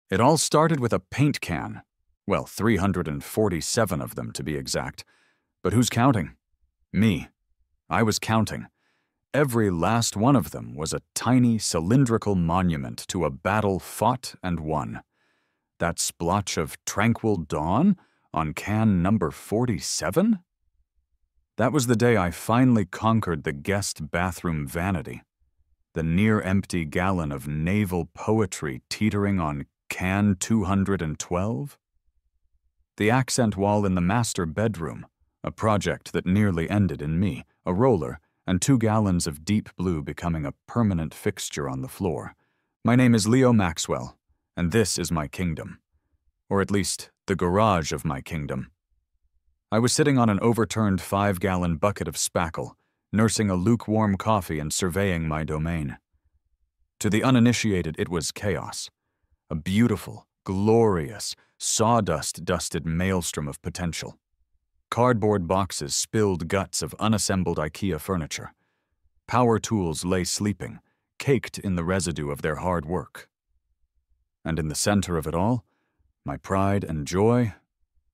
It all started with a paint can. Well, 347 of them to be exact. But who's counting? Me. I was counting. Every last one of them was a tiny cylindrical monument to a battle fought and won. That splotch of tranquil dawn on can number 47? That was the day I finally conquered the guest bathroom vanity. The near-empty gallon of naval poetry teetering on can 212? The accent wall in the master bedroom, a project that nearly ended in me, a roller, and 2 gallons of deep blue becoming a permanent fixture on the floor. My name is Leo Maxwell, and this is my kingdom. Or at least, the garage of my kingdom. I was sitting on an overturned 5-gallon bucket of spackle, nursing a lukewarm coffee and surveying my domain. To the uninitiated, it was chaos. A beautiful, glorious, sawdust-dusted maelstrom of potential. Cardboard boxes spilled guts of unassembled IKEA furniture. Power tools lay sleeping, caked in the residue of their hard work. And in the center of it all, my pride and joy,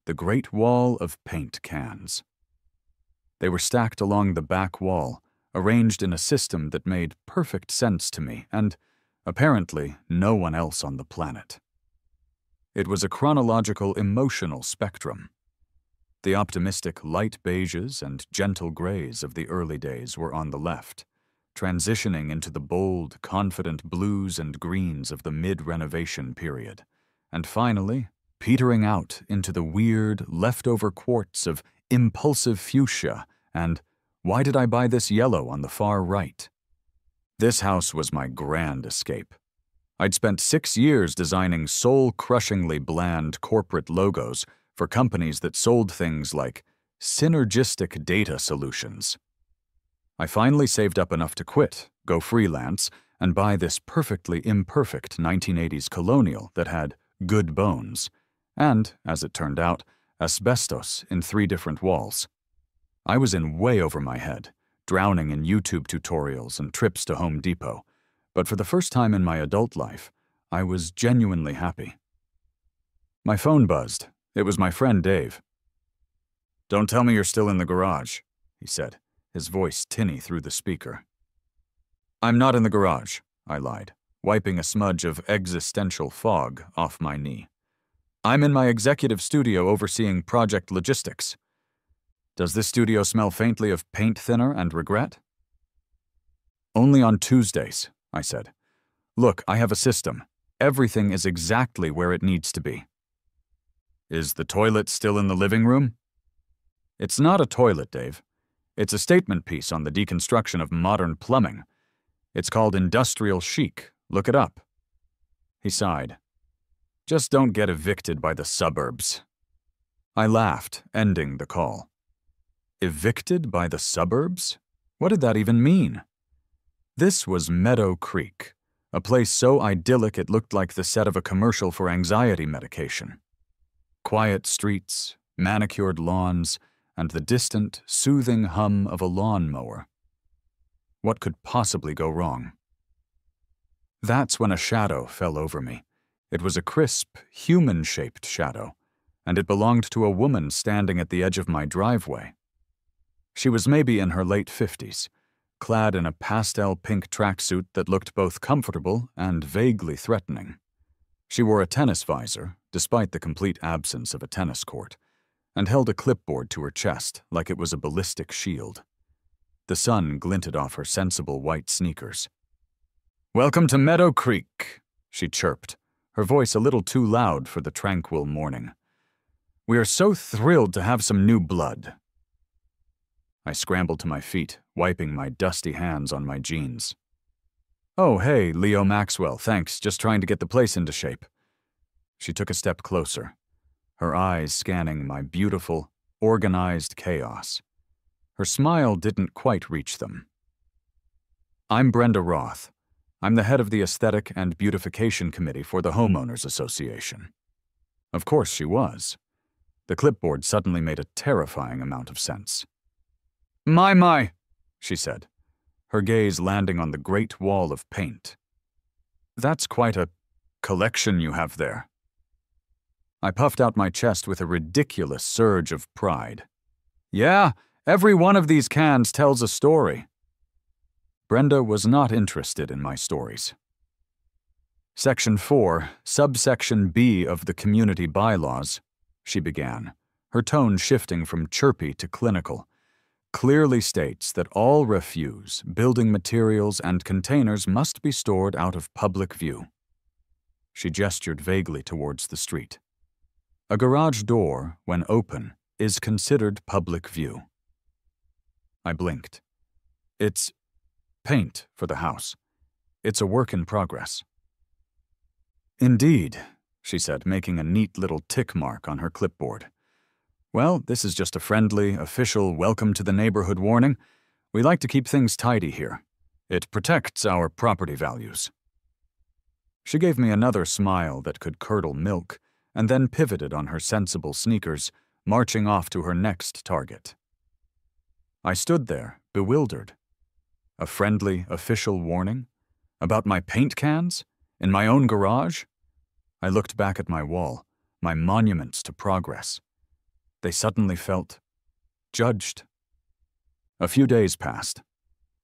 the great wall of paint cans. They were stacked along the back wall, arranged in a system that made perfect sense to me and, apparently, no one else on the planet. It was a chronological emotional spectrum. The optimistic light beiges and gentle grays of the early days were on the left, transitioning into the bold, confident blues and greens of the mid-renovation period, and finally, petering out into the weird, leftover quartz of impulsive fuchsia and why did I buy this yellow on the far right? This house was my grand escape. I'd spent 6 years designing soul-crushingly bland corporate logos for companies that sold things like synergistic data solutions. I finally saved up enough to quit, go freelance, and buy this perfectly imperfect 1980s colonial that had good bones, and, as it turned out, asbestos in 3 different walls. I was in way over my head, drowning in YouTube tutorials and trips to Home Depot, but for the first time in my adult life, I was genuinely happy. My phone buzzed. It was my friend Dave. "Don't tell me you're still in the garage," he said, his voice tinny through the speaker. "I'm not in the garage," I lied, wiping a smudge of existential fog off my knee. "I'm in my executive studio overseeing project logistics. Does this studio smell faintly of paint thinner and regret?" "Only on Tuesdays," I said. "Look, I have a system. Everything is exactly where it needs to be." "Is the toilet still in the living room?" "It's not a toilet, Dave. It's a statement piece on the deconstruction of modern plumbing. It's called industrial chic. Look it up." He sighed. "Just don't get evicted by the suburbs." I laughed, ending the call. Evicted by the suburbs? What did that even mean? This was Meadow Creek, a place so idyllic it looked like the set of a commercial for anxiety medication. Quiet streets, manicured lawns, and the distant, soothing hum of a lawnmower. What could possibly go wrong? That's when a shadow fell over me. It was a crisp, human-shaped shadow, and it belonged to a woman standing at the edge of my driveway. She was maybe in her late 50s, clad in a pastel pink tracksuit that looked both comfortable and vaguely threatening. She wore a tennis visor, despite the complete absence of a tennis court, and held a clipboard to her chest like it was a ballistic shield. The sun glinted off her sensible white sneakers. "Welcome to Meadow Creek," she chirped, her voice a little too loud for the tranquil morning. "We are so thrilled to have some new blood." I scrambled to my feet, wiping my dusty hands on my jeans. "Oh, hey, Leo Maxwell, thanks, just trying to get the place into shape." She took a step closer, her eyes scanning my beautiful, organized chaos. Her smile didn't quite reach them. "I'm Brenda Roth. I'm the head of the Aesthetic and Beautification Committee for the Homeowners Association." Of course she was. The clipboard suddenly made a terrifying amount of sense. My, she said, her gaze landing on the great wall of paint. "That's quite a collection you have there." I puffed out my chest with a ridiculous surge of pride. "Yeah, every one of these cans tells a story." Brenda was not interested in my stories. "Section 4, subsection B of the community bylaws," she began, her tone shifting from chirpy to clinical, "clearly states that all refuse, building materials, and containers must be stored out of public view." She gestured vaguely towards the street. "A garage door, when open, is considered public view." I blinked. "It's paint for the house. It's a work in progress." "Indeed," she said, making a neat little tick mark on her clipboard. "Well, this is just a friendly, official welcome to the neighborhood warning. We like to keep things tidy here. It protects our property values." She gave me another smile that could curdle milk, and then pivoted on her sensible sneakers, marching off to her next target. I stood there, bewildered. A friendly, official warning? About my paint cans? In my own garage? I looked back at my wall, my monuments to progress. They suddenly felt judged. A few days passed.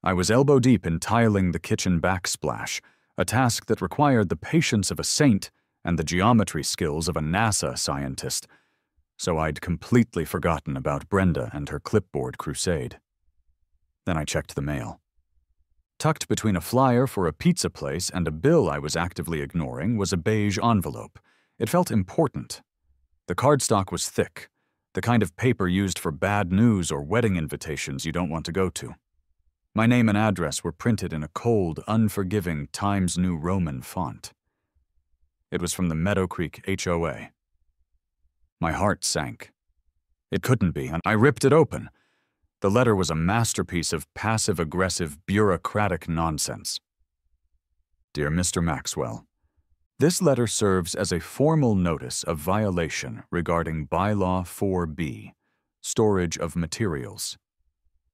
I was elbow-deep in tiling the kitchen backsplash, a task that required the patience of a saint and the geometry skills of a NASA scientist, so I'd completely forgotten about Brenda and her clipboard crusade. Then I checked the mail. Tucked between a flyer for a pizza place and a bill I was actively ignoring was a beige envelope. It felt important. The cardstock was thick, the kind of paper used for bad news or wedding invitations you don't want to go to. My name and address were printed in a cold, unforgiving Times New Roman font. It was from the Meadow Creek HOA. My heart sank. It couldn't be, and I ripped it open. The letter was a masterpiece of passive-aggressive, bureaucratic nonsense. "Dear Mr. Maxwell, this letter serves as a formal notice of violation regarding Bylaw 4B, storage of materials.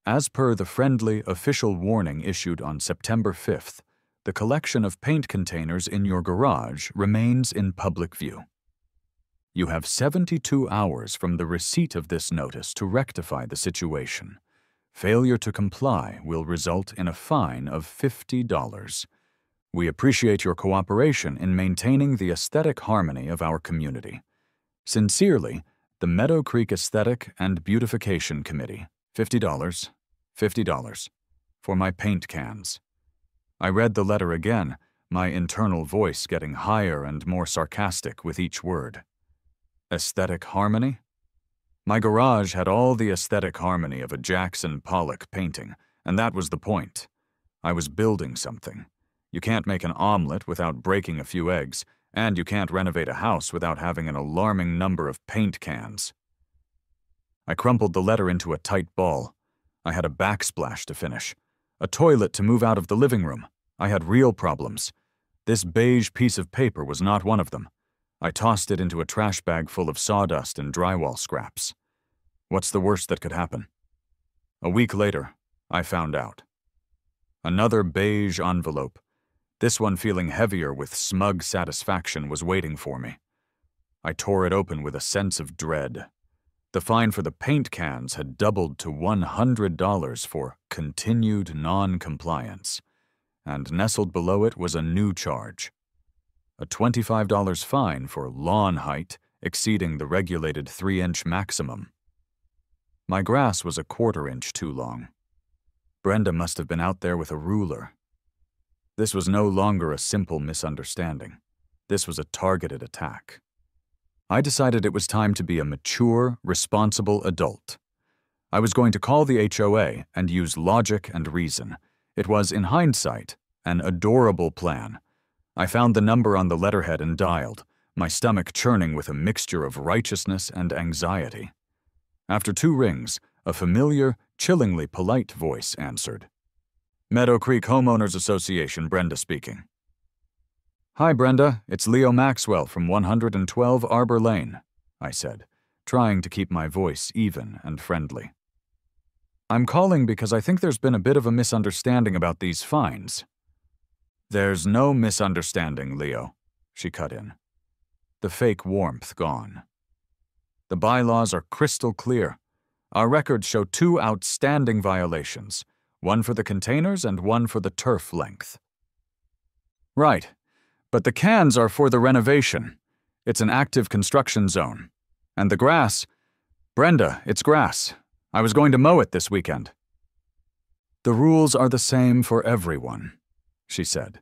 As per the friendly official warning issued on September 5th, the collection of paint containers in your garage remains in public view. You have 72 hours from the receipt of this notice to rectify the situation. Failure to comply will result in a fine of $50. We appreciate your cooperation in maintaining the aesthetic harmony of our community. Sincerely, the Meadow Creek Aesthetic and Beautification Committee. $50, $50, for my paint cans." I read the letter again, my internal voice getting higher and more sarcastic with each word. Aesthetic harmony? My garage had all the aesthetic harmony of a Jackson Pollock painting, and that was the point. I was building something. You can't make an omelet without breaking a few eggs, and you can't renovate a house without having an alarming number of paint cans. I crumpled the letter into a tight ball. I had a backsplash to finish. A toilet to move out of the living room. I had real problems. This beige piece of paper was not one of them. I tossed it into a trash bag full of sawdust and drywall scraps. What's the worst that could happen? A week later, I found out. Another beige envelope, this one feeling heavier with smug satisfaction, was waiting for me. I tore it open with a sense of dread. The fine for the paint cans had doubled to $100 for continued non-compliance, and nestled below it was a new charge. A $25 fine for lawn height exceeding the regulated 3-inch maximum. My grass was a 1/4 inch too long. Brenda must have been out there with a ruler. This was no longer a simple misunderstanding. This was a targeted attack. I decided it was time to be a mature, responsible adult. I was going to call the HOA and use logic and reason. It was, in hindsight, an adorable plan. I found the number on the letterhead and dialed, my stomach churning with a mixture of righteousness and anxiety. After 2 rings, a familiar, chillingly polite voice answered. "Meadow Creek Homeowners Association, Brenda speaking." "Hi, Brenda. It's Leo Maxwell from 112 Arbor Lane," I said, trying to keep my voice even and friendly. "I'm calling because I think there's been a bit of a misunderstanding about these fines." "There's no misunderstanding, Leo," she cut in, the fake warmth gone. The bylaws are crystal clear. Our records show 2 outstanding violations, one for the containers and one for the turf length. Right, but the cans are for the renovation. It's an active construction zone. And the grass, Brenda, it's grass. I was going to mow it this weekend. The rules are the same for everyone, she said,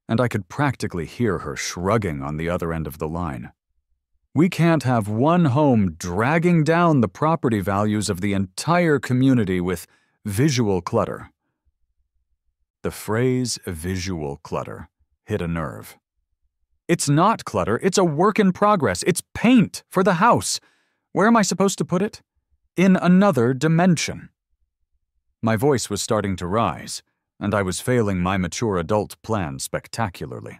and I could practically hear her shrugging on the other end of the line. We can't have one home dragging down the property values of the entire community with visual clutter. The phrase visual clutter hit a nerve. It's not clutter, it's a work in progress. It's paint for the house. Where am I supposed to put it? In another dimension. My voice was starting to rise, and I was failing my mature adult plan spectacularly.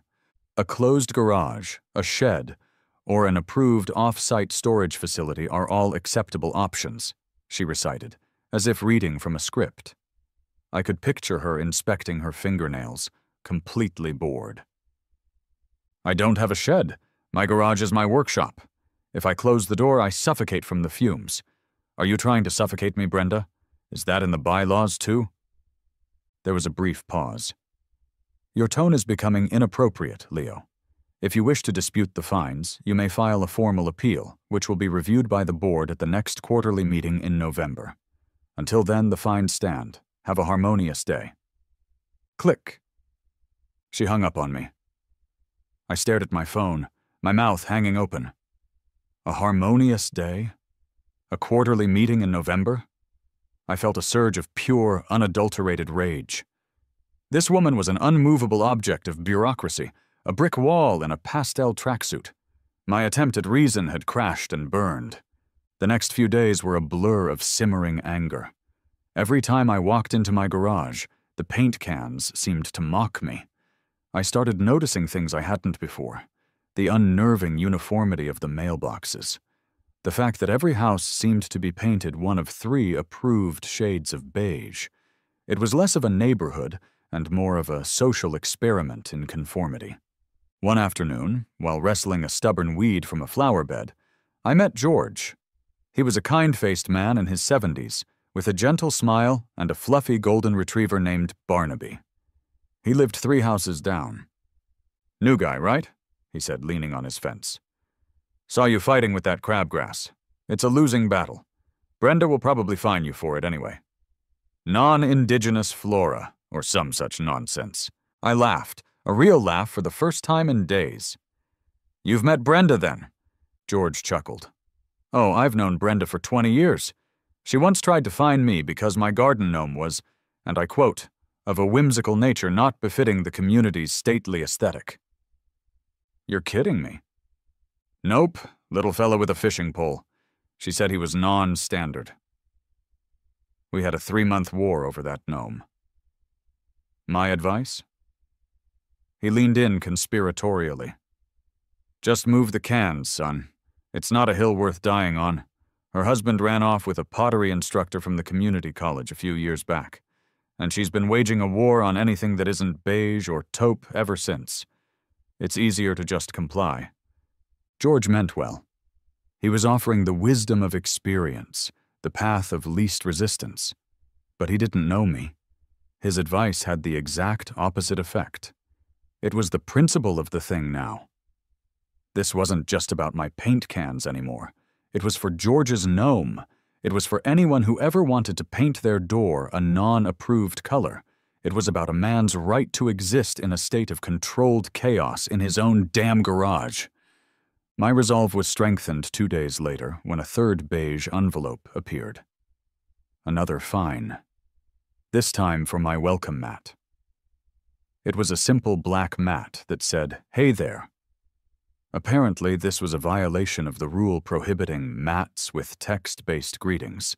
A closed garage, a shed, or an approved off-site storage facility are all acceptable options, she recited, as if reading from a script. I could picture her inspecting her fingernails, completely bored. I don't have a shed. My garage is my workshop. If I close the door, I suffocate from the fumes. Are you trying to suffocate me, Brenda? Is that in the bylaws, too? There was a brief pause. Your tone is becoming inappropriate, Leo. If you wish to dispute the fines, you may file a formal appeal, which will be reviewed by the board at the next quarterly meeting in November. Until then, the fines stand. Have a harmonious day. Click. She hung up on me. I stared at my phone, my mouth hanging open. A harmonious day? A quarterly meeting in November? I felt a surge of pure, unadulterated rage. This woman was an unmovable object of bureaucracy, a brick wall in a pastel tracksuit. My attempt at reason had crashed and burned. The next few days were a blur of simmering anger. Every time I walked into my garage, the paint cans seemed to mock me. I started noticing things I hadn't before. The unnerving uniformity of the mailboxes. The fact that every house seemed to be painted one of 3 approved shades of beige. It was less of a neighborhood and more of a social experiment in conformity. One afternoon, while wrestling a stubborn weed from a flower bed, I met George. He was a kind-faced man in his 70s, with a gentle smile and a fluffy golden retriever named Barnaby. He lived 3 houses down. New guy, right? He said, leaning on his fence. Saw you fighting with that crabgrass. It's a losing battle. Brenda will probably fine you for it anyway. Non-indigenous flora, or some such nonsense. I laughed, a real laugh for the first time in days. You've met Brenda then? George chuckled. Oh, I've known Brenda for 20 years. She once tried to fine me because my garden gnome was, and I quote, of a whimsical nature not befitting the community's stately aesthetic. You're kidding me. Nope, little fellow with a fishing pole. She said he was non-standard. We had a 3-month war over that gnome. My advice? He leaned in conspiratorially. Just move the cans, son. It's not a hill worth dying on. Her husband ran off with a pottery instructor from the community college a few years back, and she's been waging a war on anything that isn't beige or taupe ever since. It's easier to just comply. George meant well. He was offering the wisdom of experience, the path of least resistance. But he didn't know me. His advice had the exact opposite effect. It was the principle of the thing now. This wasn't just about my paint cans anymore. It was for George's gnome. It was for anyone who ever wanted to paint their door a non-approved color. It was about a man's right to exist in a state of controlled chaos in his own damn garage. My resolve was strengthened 2 days later when a 3rd beige envelope appeared. Another fine. This time for my welcome mat. It was a simple black mat that said, "Hey there." Apparently, this was a violation of the rule prohibiting mats with text-based greetings.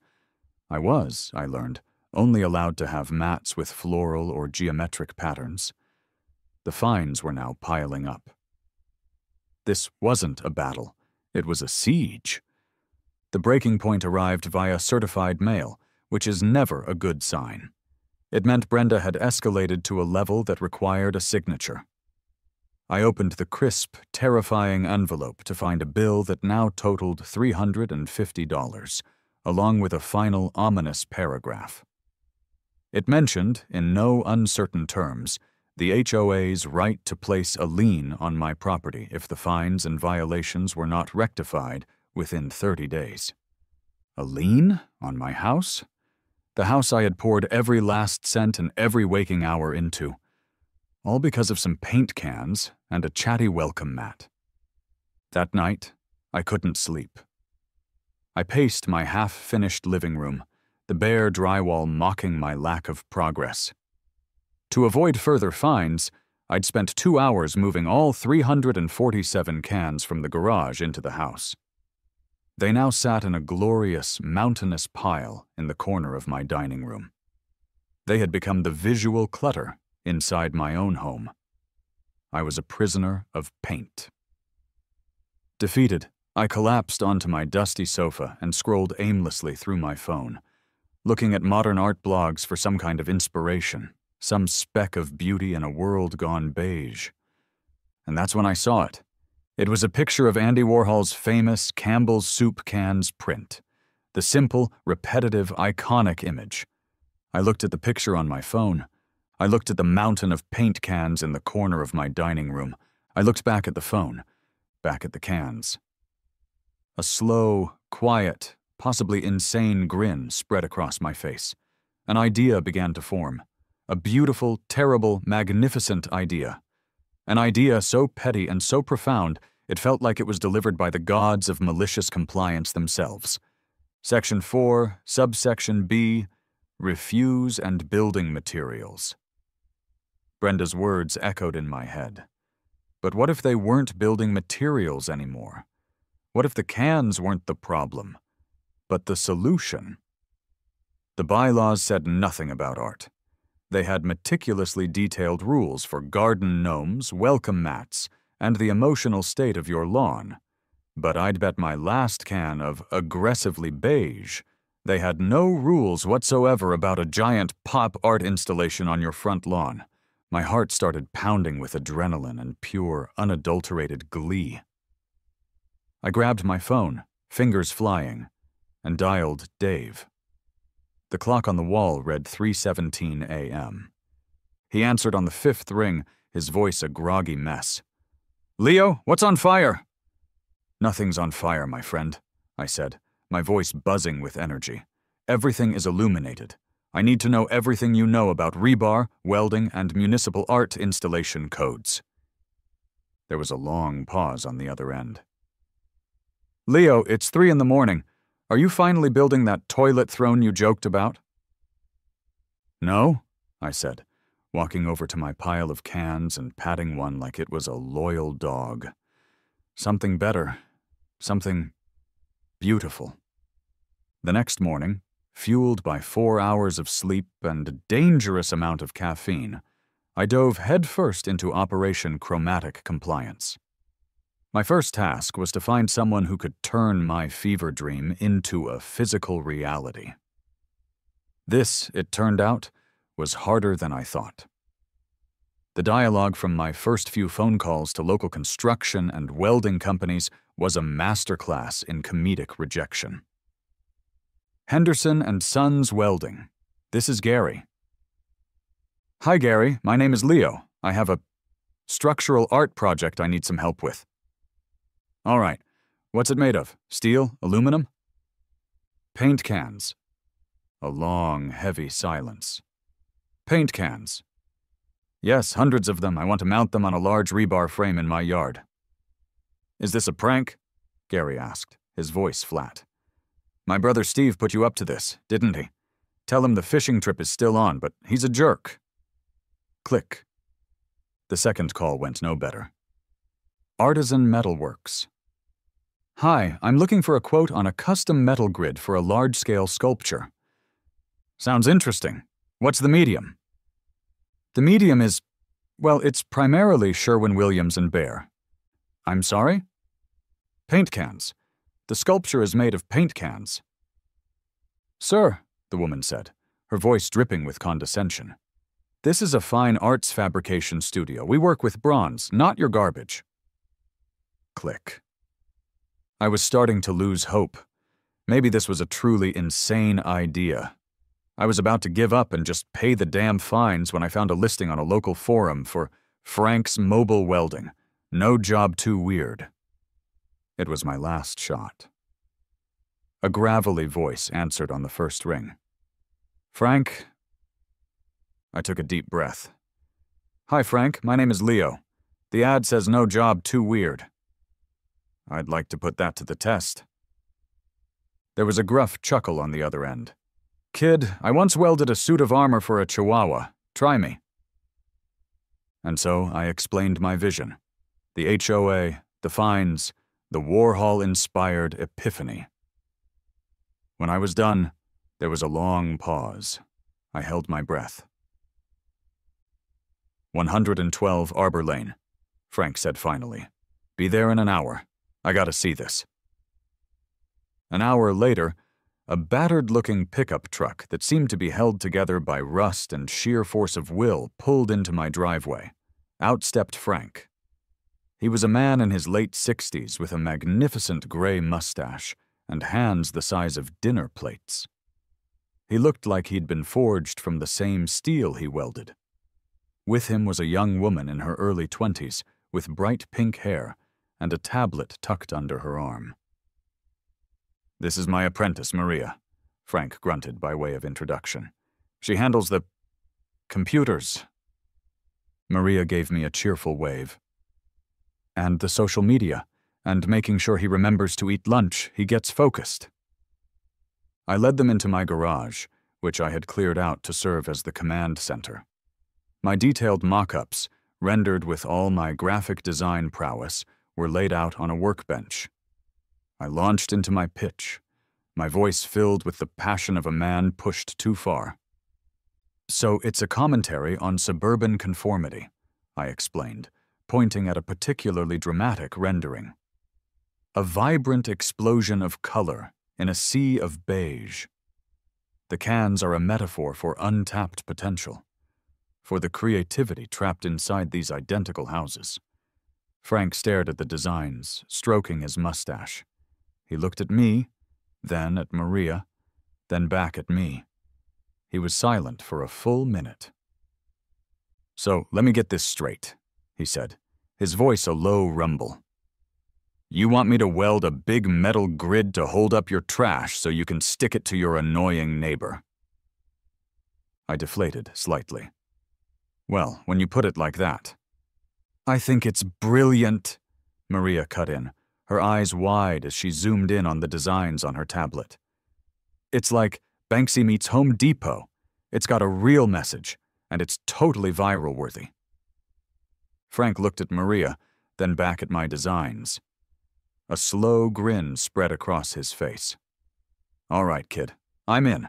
I learned, only allowed to have mats with floral or geometric patterns. The fines were now piling up. This wasn't a battle. It was a siege. The breaking point arrived via certified mail, which is never a good sign. It meant Brenda had escalated to a level that required a signature. I opened the crisp, terrifying envelope to find a bill that now totaled $350, along with a final ominous paragraph. It mentioned, in no uncertain terms, the HOA's right to place a lien on my property if the fines and violations were not rectified within 30 days. A lien on my house? The house I had poured every last cent and every waking hour into. All because of some paint cans and a chatty welcome mat. That night, I couldn't sleep. I paced my half-finished living room, the bare drywall mocking my lack of progress. To avoid further fines, I'd spent 2 hours moving all 347 cans from the garage into the house. They now sat in a glorious, mountainous pile in the corner of my dining room. They had become the visual clutter inside my own home. I was a prisoner of paint. Defeated, I collapsed onto my dusty sofa and scrolled aimlessly through my phone, looking at modern art blogs for some kind of inspiration, some speck of beauty in a world gone beige. And that's when I saw it. It was a picture of Andy Warhol's famous Campbell's Soup Cans print, the simple, repetitive, iconic image. I looked at the picture on my phone. I looked at the mountain of paint cans in the corner of my dining room. I looked back at the phone, back at the cans. A slow, quiet, possibly insane grin spread across my face. An idea began to form. A beautiful, terrible, magnificent idea. An idea so petty and so profound, it felt like it was delivered by the gods of malicious compliance themselves. Section 4, subsection B, refuse and building materials. Brenda's words echoed in my head. But what if they weren't building materials anymore? What if the cans weren't the problem, but the solution? The bylaws said nothing about art. They had meticulously detailed rules for garden gnomes, welcome mats, and the emotional state of your lawn. But I'd bet my last can of aggressively beige, they had no rules whatsoever about a giant pop art installation on your front lawn. My heart started pounding with adrenaline and pure, unadulterated glee. I grabbed my phone, fingers flying, and dialed Dave. The clock on the wall read 3:17 a.m. He answered on the 5th ring, his voice a groggy mess. "Leo, what's on fire?" "Nothing's on fire, my friend," I said, my voice buzzing with energy. "Everything is illuminated. I need to know everything you know about rebar, welding, and municipal art installation codes." There was a long pause on the other end. "Leo, it's 3 in the morning. Are you finally building that toilet throne you joked about?" "No," I said, walking over to my pile of cans and patting one like it was a loyal dog. "Something better. Something beautiful." The next morning, fueled by 4 hours of sleep and a dangerous amount of caffeine, I dove headfirst into Operation Chromatic Compliance. My first task was to find someone who could turn my fever dream into a physical reality. This, it turned out, was harder than I thought. The dialogue from my first few phone calls to local construction and welding companies was a masterclass in comedic rejection. "Henderson and Sons Welding. This is Gary." "Hi, Gary. My name is Leo. I have a structural art project I need some help with." "All right. What's it made of? Steel? Aluminum?" "Paint cans." A long, heavy silence. "Paint cans." "Yes, hundreds of them. I want to mount them on a large rebar frame in my yard." "Is this a prank?" Gary asked, his voice flat. "My brother Steve put you up to this, didn't he? Tell him the fishing trip is still on, but he's a jerk." Click. The second call went no better. Artisan Metalworks. "Hi, I'm looking for a quote on a custom metal grid for a large-scale sculpture." "Sounds interesting. What's the medium?" "The medium is, well, it's primarily Sherwin-Williams and Behr." "I'm sorry?" "Paint cans. The sculpture is made of paint cans." "Sir," the woman said, her voice dripping with condescension, This is a fine arts fabrication studio. We work with bronze, not your garbage. Click. I was starting to lose hope. Maybe this was a truly insane idea. I was about to give up and just pay the damn fines when I found a listing on a local forum for Frank's Mobile Welding. No job too weird. It was my last shot. A gravelly voice answered on the first ring. Frank? I took a deep breath. Hi, Frank. My name is Leo. The ad says no job too weird. I'd like to put that to the test. There was a gruff chuckle on the other end. Kid, I once welded a suit of armor for a Chihuahua. Try me. And so I explained my vision. The HOA, the fines, the Warhol-inspired epiphany. When I was done, there was a long pause. I held my breath. 112 Arbor Lane, Frank said finally. Be there in an hour. I gotta see this. An hour later, a battered-looking pickup truck that seemed to be held together by rust and sheer force of will pulled into my driveway. Out stepped Frank. He was a man in his late 60s with a magnificent gray mustache and hands the size of dinner plates. He looked like he'd been forged from the same steel he welded. With him was a young woman in her early 20s with bright pink hair and a tablet tucked under her arm. This is my apprentice, Maria, Frank grunted by way of introduction. She handles the computers. Maria gave me a cheerful wave. And the social media, and making sure he remembers to eat lunch, he gets focused. I led them into my garage, which I had cleared out to serve as the command center. My detailed mock-ups, rendered with all my graphic design prowess, were laid out on a workbench. I launched into my pitch, my voice filled with the passion of a man pushed too far. So it's a commentary on suburban conformity, I explained, pointing at a particularly dramatic rendering. A vibrant explosion of color in a sea of beige. The cans are a metaphor for untapped potential, for the creativity trapped inside these identical houses. Frank stared at the designs, stroking his mustache. He looked at me, then at Maria, then back at me. He was silent for a full minute. So, let me get this straight, he said, his voice a low rumble. You want me to weld a big metal grid to hold up your trash so you can stick it to your annoying neighbor? I deflated slightly. Well, when you put it like that. I think it's brilliant, Maria cut in, her eyes wide as she zoomed in on the designs on her tablet. It's like Banksy meets Home Depot. It's got a real message, and it's totally viral-worthy. Frank looked at Maria, then back at my designs. A slow grin spread across his face. All right, kid, I'm in.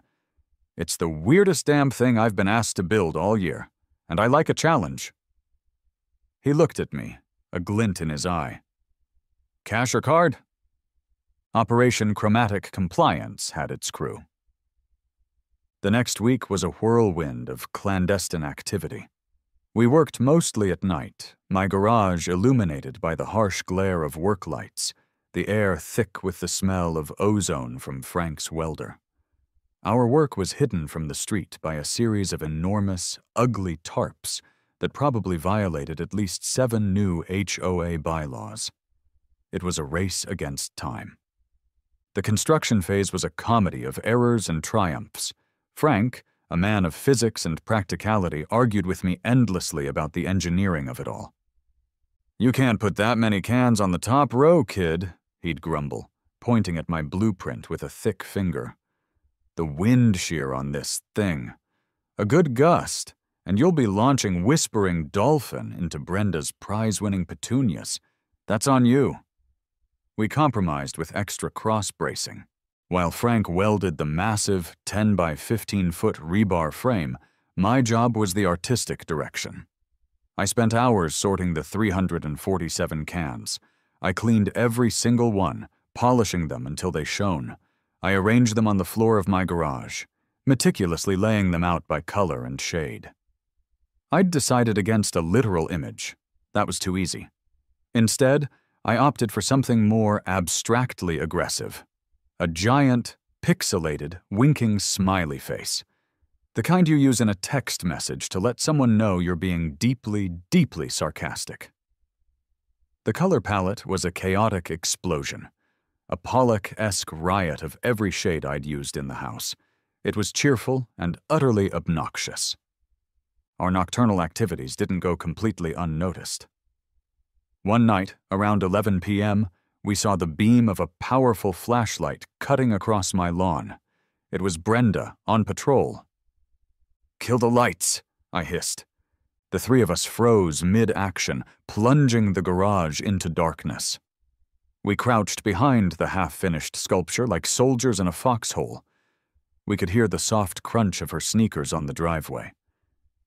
It's the weirdest damn thing I've been asked to build all year, and I like a challenge. He looked at me, a glint in his eye. Cash or card? Operation Chromatic Compliance had its crew. The next week was a whirlwind of clandestine activity. We worked mostly at night, my garage illuminated by the harsh glare of work lights, the air thick with the smell of ozone from Frank's welder. Our work was hidden from the street by a series of enormous, ugly tarps that probably violated at least 7 new HOA bylaws. It was a race against time. The construction phase was a comedy of errors and triumphs. Frank, a man of physics and practicality, argued with me endlessly about the engineering of it all. You can't put that many cans on the top row, kid, he'd grumble, pointing at my blueprint with a thick finger. The wind shear on this thing. A good gust, and you'll be launching Whispering Dolphin into Brenda's prize-winning petunias. That's on you. We compromised with extra cross-bracing. While Frank welded the massive 10 by 15-foot rebar frame, my job was the artistic direction. I spent hours sorting the 347 cans. I cleaned every single one, polishing them until they shone. I arranged them on the floor of my garage, meticulously laying them out by color and shade. I'd decided against a literal image. That was too easy. Instead, I opted for something more abstractly aggressive. A giant, pixelated, winking smiley face. The kind you use in a text message to let someone know you're being deeply, deeply sarcastic. The color palette was a chaotic explosion. A Pollock-esque riot of every shade I'd used in the house. It was cheerful and utterly obnoxious. Our nocturnal activities didn't go completely unnoticed. One night, around 11 p.m., we saw the beam of a powerful flashlight cutting across my lawn. It was Brenda, on patrol. "Kill the lights," I hissed. The three of us froze mid-action, plunging the garage into darkness. We crouched behind the half-finished sculpture like soldiers in a foxhole. We could hear the soft crunch of her sneakers on the driveway.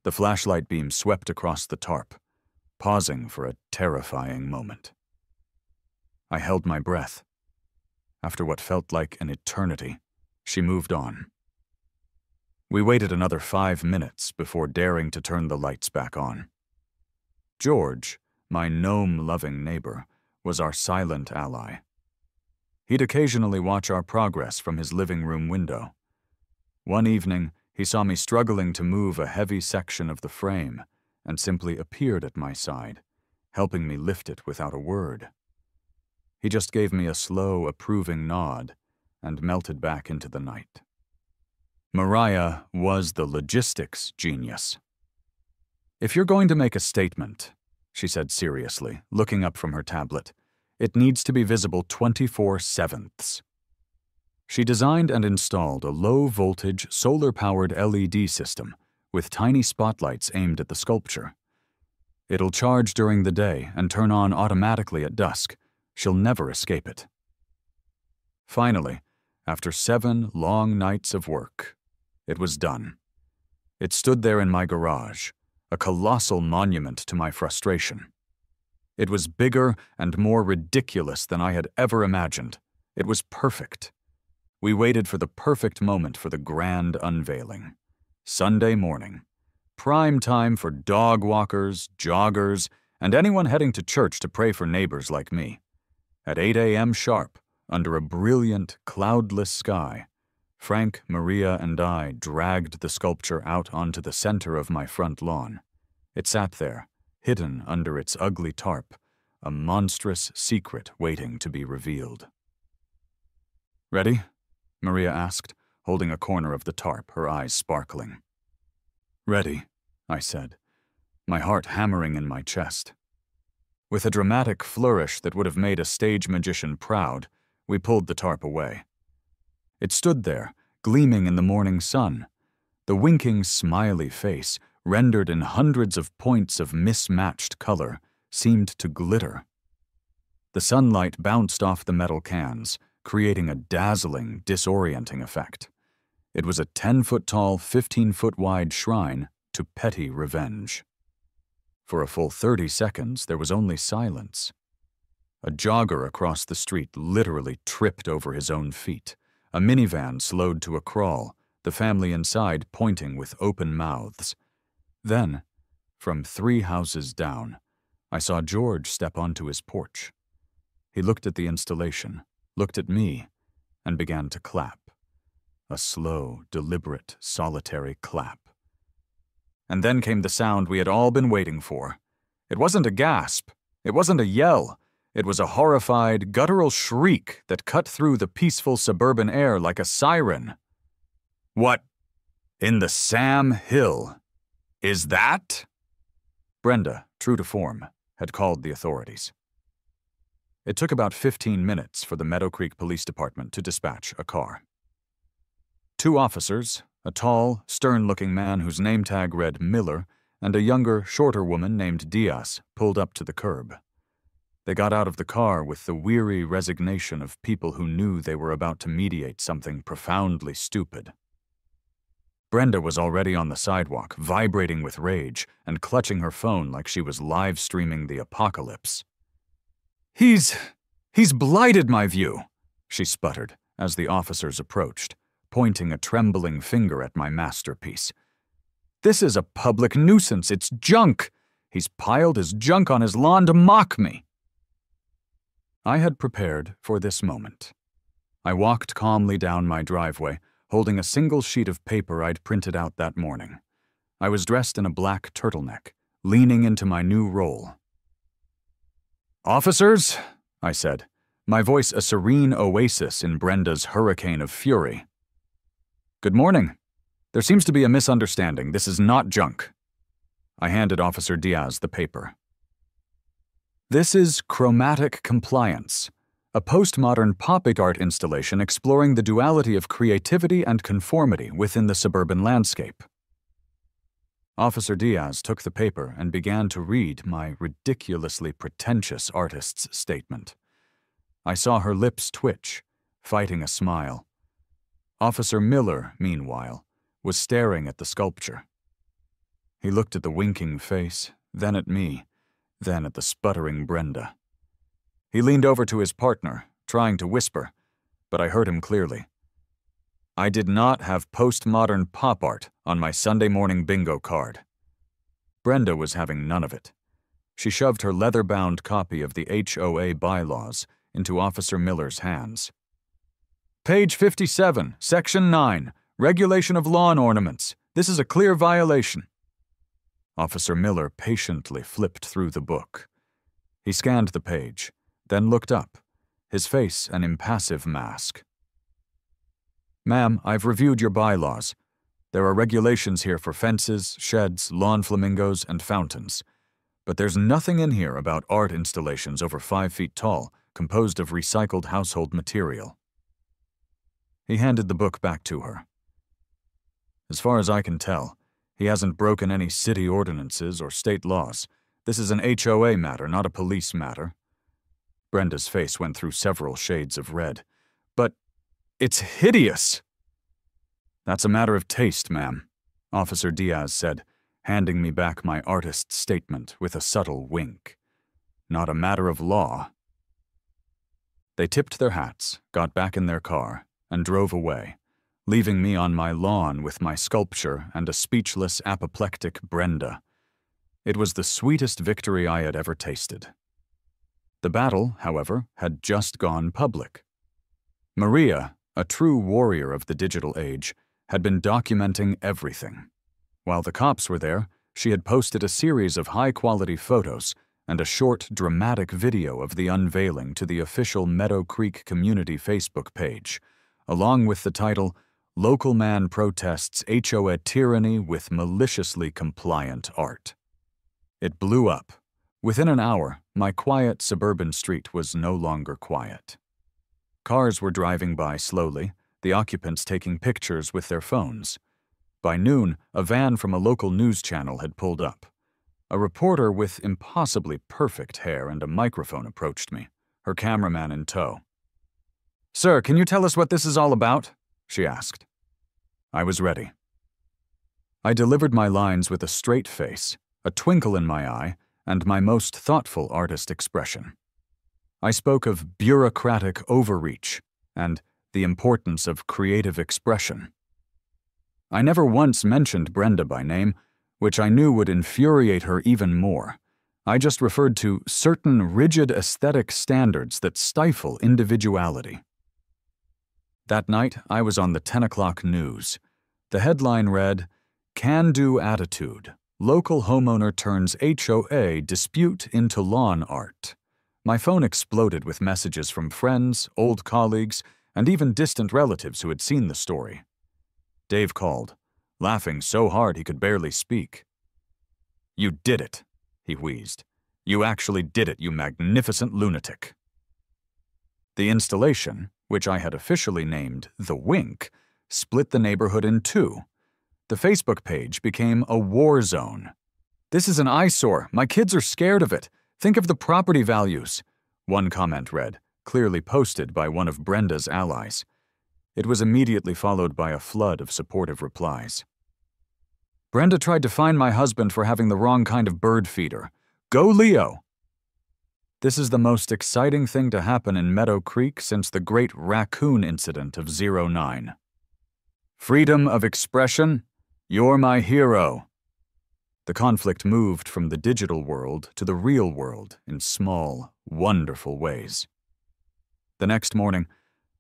The flashlight beam swept across the tarp, pausing for a terrifying moment. I held my breath. After what felt like an eternity, she moved on. We waited another 5 minutes before daring to turn the lights back on. George, my gnome-loving neighbor, was our silent ally. He'd occasionally watch our progress from his living room window. One evening, he saw me struggling to move a heavy section of the frame and simply appeared at my side, helping me lift it without a word. He just gave me a slow, approving nod and melted back into the night. Mariah was the logistics genius. "If you're going to make a statement," she said seriously, looking up from her tablet, "it needs to be visible 24/7." She designed and installed a low-voltage, solar-powered LED system with tiny spotlights aimed at the sculpture. It'll charge during the day and turn on automatically at dusk. She'll never escape it. Finally, after 7 long nights of work, it was done. It stood there in my garage, a colossal monument to my frustration. It was bigger and more ridiculous than I had ever imagined. It was perfect. We waited for the perfect moment for the grand unveiling. Sunday morning. Prime time for dog walkers, joggers, and anyone heading to church to pray for neighbors like me. At 8 a.m. sharp, under a brilliant, cloudless sky, Frank, Maria, and I dragged the sculpture out onto the center of my front lawn. It sat there, hidden under its ugly tarp, a monstrous secret waiting to be revealed. "Ready?" Maria asked, holding a corner of the tarp, her eyes sparkling. "Ready," I said, my heart hammering in my chest. With a dramatic flourish that would have made a stage magician proud, we pulled the tarp away. It stood there, gleaming in the morning sun. The winking, smiley face, rendered in hundreds of points of mismatched color, seemed to glitter. The sunlight bounced off the metal cans, creating a dazzling, disorienting effect. It was a 10-foot-tall, 15-foot-wide shrine to petty revenge. For a full 30 seconds, there was only silence. A jogger across the street literally tripped over his own feet. A minivan slowed to a crawl, the family inside pointing with open mouths. Then, from 3 houses down, I saw George step onto his porch. He looked at the installation, looked at me, and began to clap. A slow, deliberate, solitary clap. And then came the sound we had all been waiting for. It wasn't a gasp. It wasn't a yell. It was a horrified, guttural shriek that cut through the peaceful suburban air like a siren. "What in the Sam Hill is that?" Brenda, true to form, had called the authorities. It took about 15 minutes for the Meadow Creek Police Department to dispatch a car. 2 officers, a tall, stern-looking man whose name tag read Miller, and a younger, shorter woman named Diaz, pulled up to the curb. They got out of the car with the weary resignation of people who knew they were about to mediate something profoundly stupid. Brenda was already on the sidewalk, vibrating with rage and clutching her phone like she was live-streaming the apocalypse. He's blighted my view," she sputtered as the officers approached, pointing a trembling finger at my masterpiece. This is a public nuisance. It's junk. He's piled his junk on his lawn to mock me. I had prepared for this moment. I walked calmly down my driveway, holding a single sheet of paper I'd printed out that morning. I was dressed in a black turtleneck, leaning into my new role. "Officers," I said, my voice a serene oasis in Brenda's hurricane of fury. "Good morning. There seems to be a misunderstanding. This is not junk." I handed Officer Diaz the paper. "This is Chromatic Compliance, a postmodern pop art installation exploring the duality of creativity and conformity within the suburban landscape." Officer Diaz took the paper and began to read my ridiculously pretentious artist's statement. I saw her lips twitch, fighting a smile. Officer Miller, meanwhile, was staring at the sculpture. He looked at the winking face, then at me, then at the sputtering Brenda. He leaned over to his partner, trying to whisper, but I heard him clearly. I did not have postmodern pop art on my Sunday morning bingo card. Brenda was having none of it. She shoved her leather-bound copy of the HOA bylaws into Officer Miller's hands. "Page 57, Section 9, Regulation of Lawn Ornaments. This is a clear violation." Officer Miller patiently flipped through the book. He scanned the page, then looked up, his face an impassive mask. "Ma'am, I've reviewed your bylaws. There are regulations here for fences, sheds, lawn flamingos, and fountains. But there's nothing in here about art installations over 5 feet tall, composed of recycled household material." He handed the book back to her. "As far as I can tell, he hasn't broken any city ordinances or state laws. This is an HOA matter, not a police matter." Brenda's face went through several shades of red. "But it's hideous!" "That's a matter of taste, ma'am," Officer Diaz said, handing me back my artist's statement with a subtle wink. "Not a matter of law." They tipped their hats, got back in their car, and drove away, leaving me on my lawn with my sculpture and a speechless, apoplectic Brenda. It was the sweetest victory I had ever tasted. The battle, however, had just gone public. Maria, a true warrior of the digital age, had been documenting everything. While the cops were there, she had posted a series of high-quality photos and a short, dramatic video of the unveiling to the official Meadow Creek Community Facebook page, along with the title, "Local Man Protests HOA Tyranny with Maliciously Compliant Art." It blew up. Within an hour, my quiet suburban street was no longer quiet. Cars were driving by slowly, the occupants taking pictures with their phones. By noon, a van from a local news channel had pulled up. A reporter with impossibly perfect hair and a microphone approached me, her cameraman in tow. "Sir, can you tell us what this is all about?" she asked. I was ready. I delivered my lines with a straight face, a twinkle in my eye, and my most thoughtful artist expression. I spoke of bureaucratic overreach and the importance of creative expression. I never once mentioned Brenda by name, which I knew would infuriate her even more. I just referred to certain rigid aesthetic standards that stifle individuality. That night, I was on the 10 o'clock news. The headline read, "Can-Do Attitude. Local homeowner turns HOA dispute into lawn art." My phone exploded with messages from friends, old colleagues, and even distant relatives who had seen the story. Dave called, laughing so hard he could barely speak. "You did it," he wheezed. "You actually did it, you magnificent lunatic." The installation, which I had officially named The Wink, split the neighborhood in two. The Facebook page became a war zone. "This is an eyesore. My kids are scared of it. Think of the property values," one comment read, clearly posted by one of Brenda's allies. It was immediately followed by a flood of supportive replies. "Brenda tried to fine my husband for having the wrong kind of bird feeder. Go Leo!" This is the most exciting thing to happen in Meadow Creek since the great raccoon incident of '09. "Freedom of expression? You're my hero," The conflict moved from the digital world to the real world in small, wonderful ways. The next morning,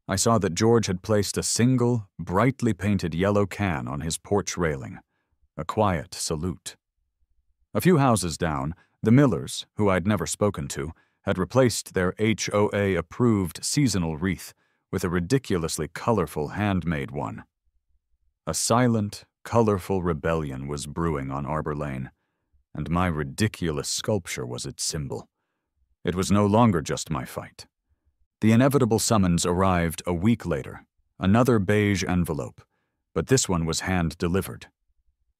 I saw that George had placed a single, brightly painted yellow can on his porch railing, a quiet salute. A few houses down, the Millers, who I'd never spoken to, had replaced their HOA-approved seasonal wreath with a ridiculously colorful handmade one. A silent, colorful rebellion was brewing on Arbor Lane, and my ridiculous sculpture was its symbol. It was no longer just my fight. The inevitable summons arrived a week later, another beige envelope, but this one was hand-delivered.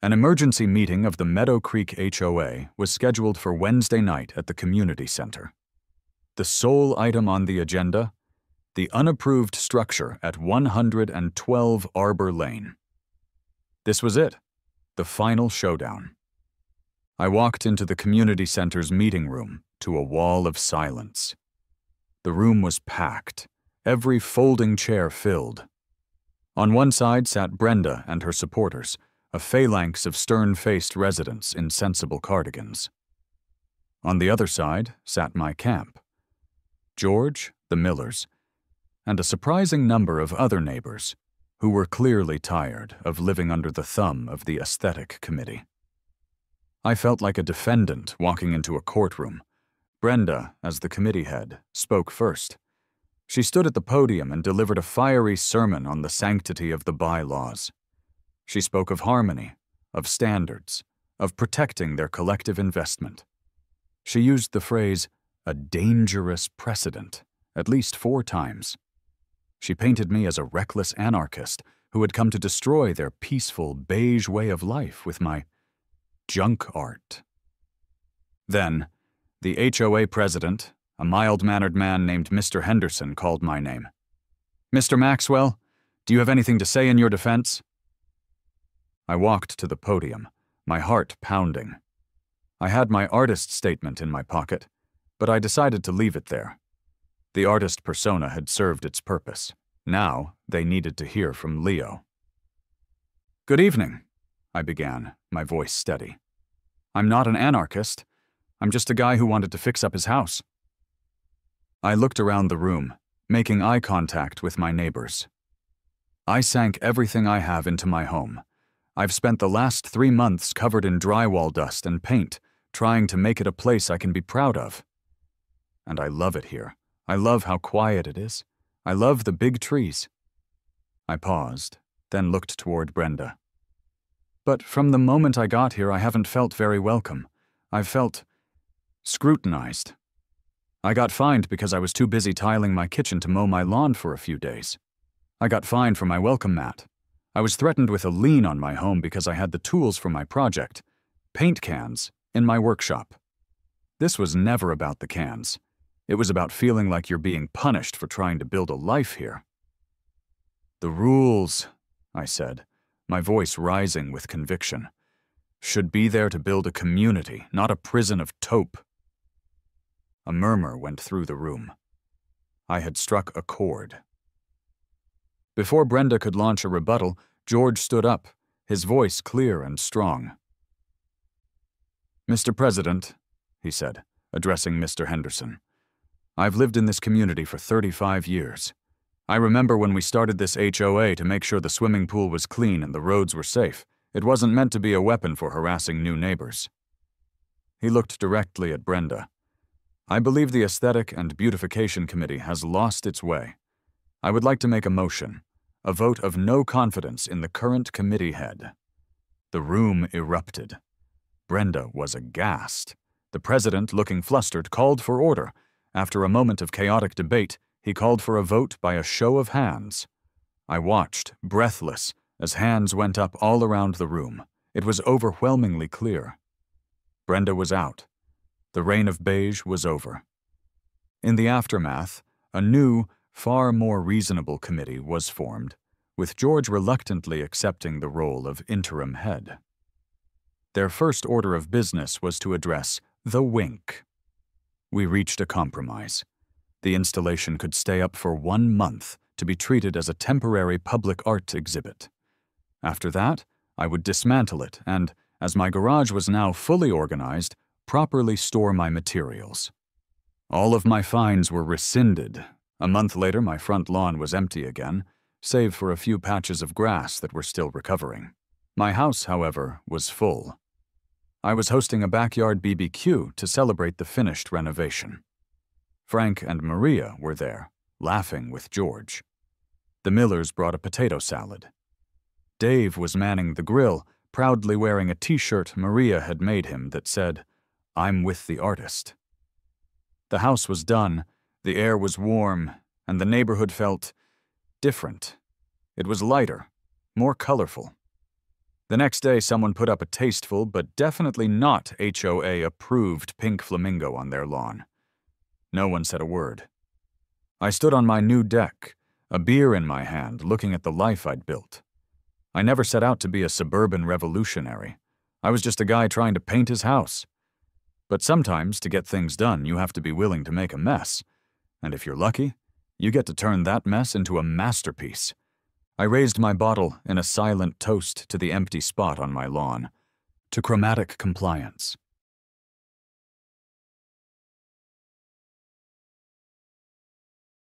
An emergency meeting of the Meadow Creek HOA was scheduled for Wednesday night at the community center. The sole item on the agenda? The unapproved structure at 112 Arbor Lane. This was it, the final showdown. I walked into the community center's meeting room to a wall of silence. The room was packed, every folding chair filled. On one side sat Brenda and her supporters, a phalanx of stern-faced residents in sensible cardigans. On the other side sat my camp, George, the Millers, and a surprising number of other neighbors who were clearly tired of living under the thumb of the aesthetic committee. I felt like a defendant walking into a courtroom. Brenda, as the committee head, spoke first. She stood at the podium and delivered a fiery sermon on the sanctity of the bylaws. She spoke of harmony, of standards, of protecting their collective investment. She used the phrase, "a dangerous precedent," at least 4 times. She painted me as a reckless anarchist who had come to destroy their peaceful, beige way of life with my junk art. Then, the HOA president, a mild-mannered man named Mr. Henderson, called my name. "Mr. Maxwell, do you have anything to say in your defense?" I walked to the podium, my heart pounding. I had my artist statement in my pocket, but I decided to leave it there. The artist persona had served its purpose. Now they needed to hear from Leo. "Good evening," I began, my voice steady. "I'm not an anarchist. I'm just a guy who wanted to fix up his house." I looked around the room, making eye contact with my neighbors. I sank everything I have into my home. I've spent the last 3 months covered in drywall dust and paint, trying to make it a place I can be proud of. And I love it here. I love how quiet it is. I love the big trees. I paused, then looked toward Brenda. But from the moment I got here, I haven't felt very welcome. I've felt scrutinized. I got fined because I was too busy tiling my kitchen to mow my lawn for a few days. I got fined for my welcome mat. I was threatened with a lien on my home because I had the tools for my project, paint cans, in my workshop. This was never about the cans. It was about feeling like you're being punished for trying to build a life here. "The rules," I said, my voice rising with conviction, "should be there to build a community, not a prison of taupe." A murmur went through the room. I had struck a chord. Before Brenda could launch a rebuttal, George stood up, his voice clear and strong. "Mr. President," he said, addressing Mr. Henderson, "I've lived in this community for 35 years. I remember when we started this HOA to make sure the swimming pool was clean and the roads were safe. It wasn't meant to be a weapon for harassing new neighbors." He looked directly at Brenda. "I believe the Aesthetic and Beautification Committee has lost its way. I would like to make a motion, a vote of no confidence in the current committee head." The room erupted. Brenda was aghast. The president, looking flustered, called for order. After a moment of chaotic debate, he called for a vote by a show of hands. I watched, breathless, as hands went up all around the room. It was overwhelmingly clear. Brenda was out. The reign of beige was over. In the aftermath, a new, far more reasonable committee was formed, with George reluctantly accepting the role of interim head. Their first order of business was to address the wink. We reached a compromise. The installation could stay up for 1 month to be treated as a temporary public art exhibit. After that, I would dismantle it and, as my garage was now fully organized, properly store my materials. All of my fines were rescinded. A month later, my front lawn was empty again, save for a few patches of grass that were still recovering. My house, however, was full. I was hosting a backyard BBQ to celebrate the finished renovation. Frank and Maria were there, laughing with George. The Millers brought a potato salad. Dave was manning the grill, proudly wearing a t-shirt Maria had made him that said, "I'm with the artist." The house was done, the air was warm, and the neighborhood felt different. It was lighter, more colorful. The next day, someone put up a tasteful but definitely not HOA-approved pink flamingo on their lawn. No one said a word. I stood on my new deck, a beer in my hand, looking at the life I'd built. I never set out to be a suburban revolutionary. I was just a guy trying to paint his house. But sometimes, to get things done, you have to be willing to make a mess. And if you're lucky, you get to turn that mess into a masterpiece. I raised my bottle in a silent toast to the empty spot on my lawn, to chromatic compliance.